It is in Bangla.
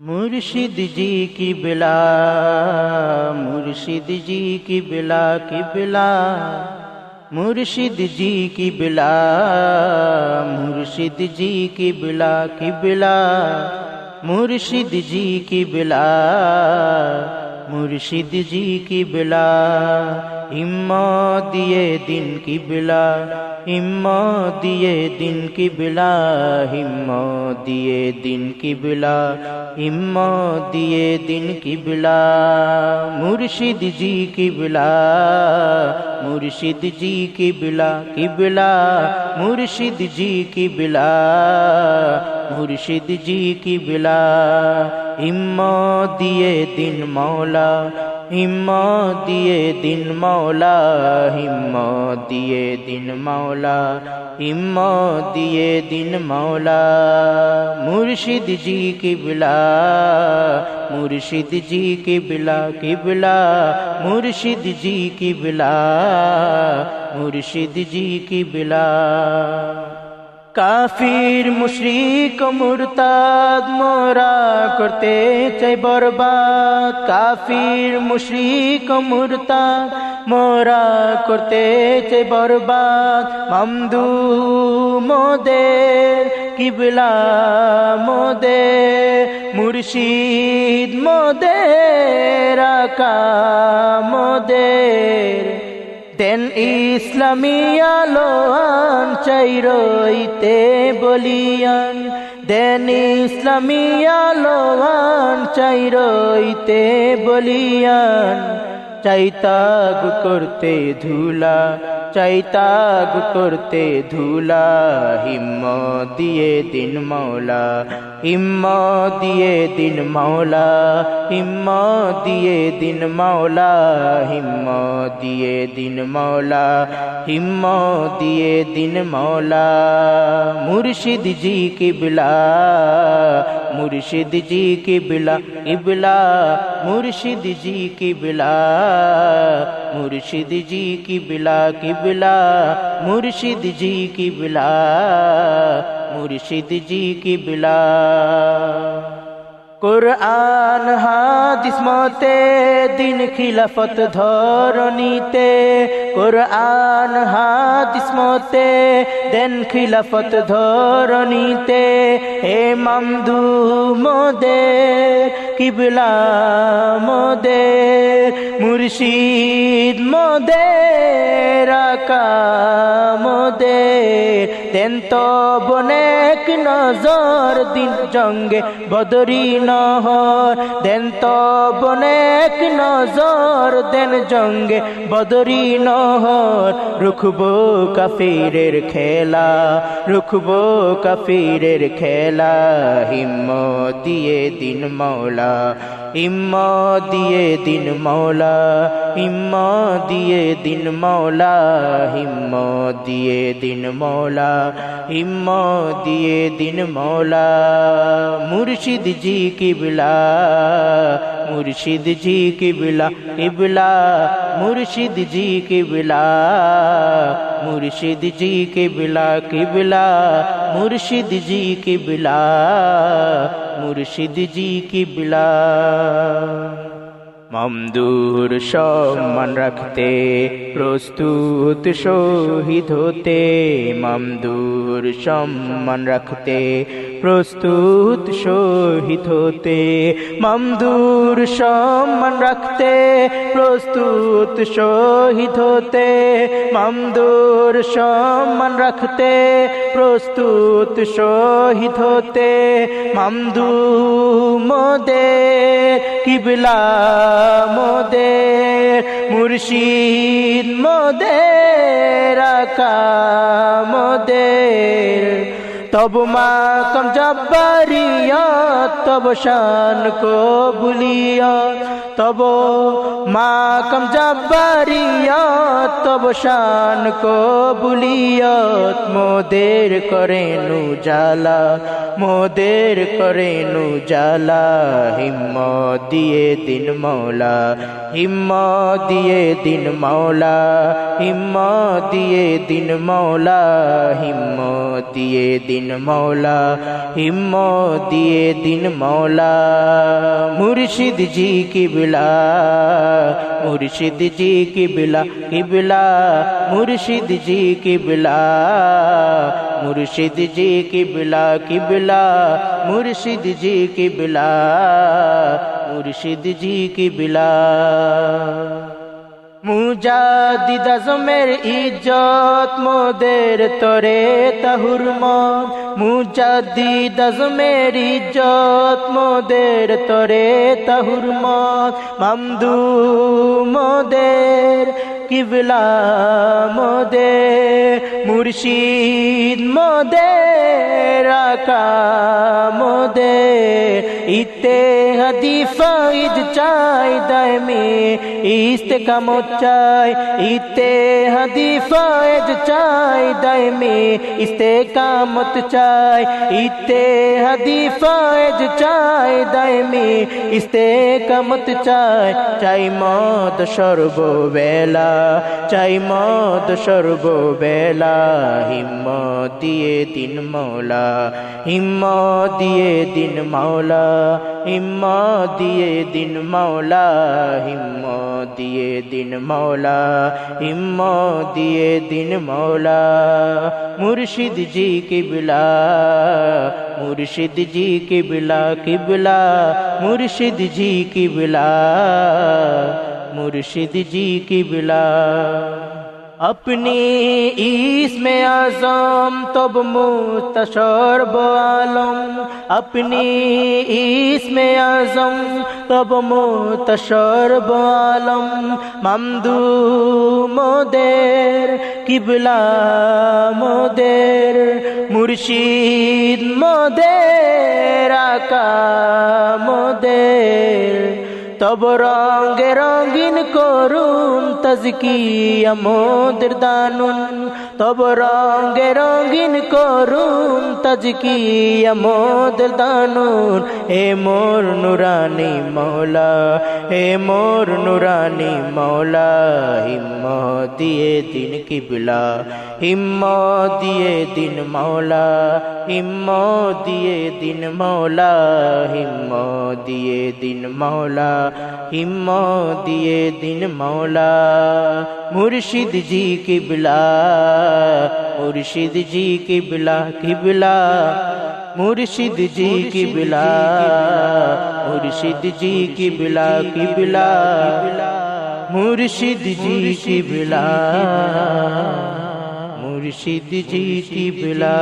मुर्शिद जी की बिला, मुर्शिद जी की बिला की बिला, मुर्शिद जी की बिला, मुर्शिद जी की बिला की बिला, मुर्शिद जी की बिला, मुर्शिद जी की बिला, हिम्मत दिए दिन की बिला, हिम्मत दिए दिन की बिला, हिम्मत दिए दिन की बिला, हिम्मत दिए दिन की बिला, मुर्शिद जी की बिला, मुर्शिद जी की बिला की बिला, मुर्शिद जी की बिला, मुर्शिद जी की बिला, हिम्मत दिए दिन मौला, हिम्मत दिए दिन मौला, हिम्मत दिए दिन मौला, हिम्मत दिए दिन मौला, मुर्शिद जी की बिला, मुर्शिद जी की बिला की बिला, मुर्शिद जी की बिला, मुर्शिद जी की बिला, काफिर मुशरिक मुरताद मोरा करते चाই बर्बाद, काफिर मुशरिक मुरताद मोरा करते চাই बर्बाद, মামদু মোদের কিবলা মোদের মুর্শিদ মোদের আকা মোদের দেন ইসলামী আলোয়ান চাইরইতে বলিয়ান, দেন ইসলামী আলোয়ান চাইরইতে বলিয়ান, চাইতাগ করতে ধুলা, চাইতাগ করতে ধুলা, হিম্মত দিয়ে দিন মৌলা, হিম্মত দিয়ে দিন মৌলা, হিম্মত দিয়ে দিন মৌলা, হিম্মত দিয়ে দিন মৌলা, হিম্মত দিয়ে দিন মৌলা, মুর্শিদ জি কি বিলা, মুর্শিদ জি কি বিলা ইবলা, মুর্শিদ জি কি বিলা, মুর্শিদ জি কি বিলা কি बिला, मुर्शिद जी की बिला, मुर्शिद जी की बिला, कुरान हादिस मते दिन खिलाफत धरनीते, कुरान हादिस मते दिन खिलाफत धरनीते, हे मामदू मोদের কিবলা মোদের মুর্শিদ মোদের আকা মোদের, দেন তো বনেক নজর দিন জঙ্গে বদরি নহর, দেন তো বনেক নজর দেন জঙ্গে বদরি নহর, রুখবো কাফিরের খেলা, রুখবো কাফিরের খেলা, হিম্মত দিয়ে দিন মৌলা, হিম্মত দিয়ে দিন মৌলা, হিম্মত দিয়ে দিন মৌলা, হিম্মত দিয়ে দিন মৌলা, হিম্মত দিয়ে দিন মৌলা, মুর্শিদ জি কি বিলা, মুর্শিদ জি কি বিলা ইবলা, মুর্শিদ জি কি বিলা, মুর্শিদ জি কি বিলা কিবলা, মুর্শিদ জি কি বিলা, মুর্শিদ জি কি বিলা, মামদুর সম্মান রাখতে প্রস্তুত শহীদ হতে, মামদুর সম্মান রাখতে প্রস্তুত শহীদ হতে, মামদুর সম্মান রাখতে প্রস্তুত শহীদ হতে, মামদুর সম্মান রাখতে প্রস্তুত শহীদ হতে, মামদু মোদের কিবলা মোদের মুর্শিদ মোদের আকা মোদের, তব মাকাম জব্বারিয়ত তব শান কো বুলিয়ত, তব মাকাম জব্বারিয়ত তব শান কো বুলিয়ত, মোদের করেনু জালা, মোদের করেনু জালা, হিম্মত দিয়ে দিন মৌলা, হিম্মত দিয়ে দিন মৌলা, হিম্মত দিয়ে দিন মৌলা, হিম্মত দিয়ে দিন দিন মৌলা হিম্মত দিয়ে দিন মৌলা মুর্শিদ জি কিবলা মুর্শিদ জি কিবলা কিবলা মুর্শিদ জি কিবলা মুর্শিদ জি কিবলা কিবলা মুর্শিদ জি কিবলা মুর্শিদ জি কিবলা মুজাদ্দিদ আজমের ইজ্জত মোদের তরে তাহুরমত মুজাদ্দিদ আজমের ইজ্জত মোদের তরে তাহুরমত মামদু মোদের কিবলা মোদের মুর্শিদ মোদের আকা মোদের ইত্তেহাদি ফাইদ চাই দায়মে ইস্তেকামত চাই ইত্তেহাদি ফাইদ চাই দায়মে ইস্তেকামত চাই ইত্তেহাদি ফাইদ চাই দায়মে ইস্তেকামত চাই চাই মদ সর্ববেলা চাই মদ সর্ববেলা হিম্মত দিয়ে দিন মৌলা হিম্মত দিয়ে দিন মৌলা হিম্মত দিয়ে দিন মৌলা হিম্মত দিয়ে দিন মৌলা হিম্মত দিয়ে দিন মৌলা মুর্শিদ জি কিবলা মুর্শিদ জি কিবলা কিবলা মুর্শিদ জি কিবলা मुर्शिद जी किबला अपनी इसमें आज़म तब मुस्तशर आलम अपनी इसमें आज़म तब मुस्तशर आलम ममदू मोदेर किबला मोदेर मुर्शिद मोदेर आका मोदेर तब रंगे रंगीन করুন তাজকিয়া মোদের দানুন তব রঙে রঙিন করুন তাজকিয়া মোদের দানুন হে মোর নুরানি মৌলা হে মোর নুরানি মৌলা হিম্মত দিয়ে দিন কিবলা হিম্মত দিয়ে দিন মৌলা হিম্মত দিয়ে দিন মৌলা হিম্মত দিয়ে দিন মৌলা হিম্মত দিয়ে दिन मौला मुर्शिद जी किबला मुर्शिद जी किबला किबला मुर्शिद जी किबला मुर्शिद जी किबला किबला मुर्शिद जी किबला मुर्शिद जी किबला